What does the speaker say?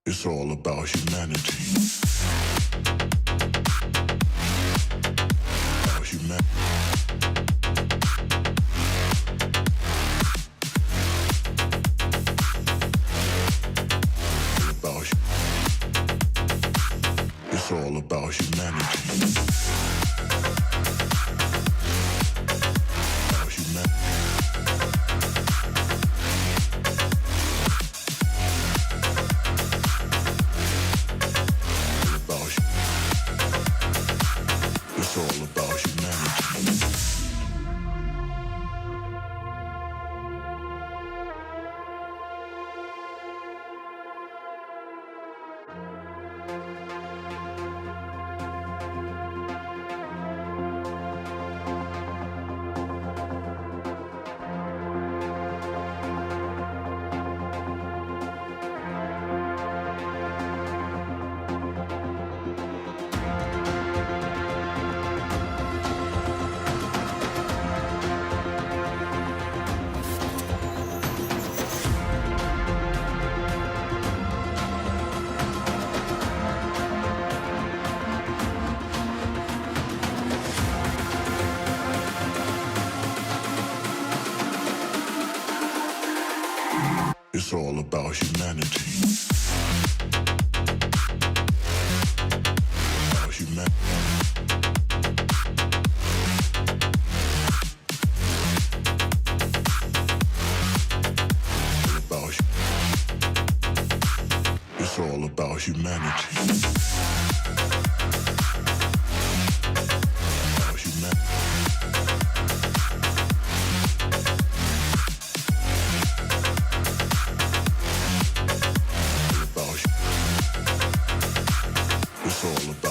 It's all about humanity. About humanity. It's all about humanity. About humanity. It's all about humanity. It's all about humanity. About humanity. It's all about humanity. About humanity. It's all about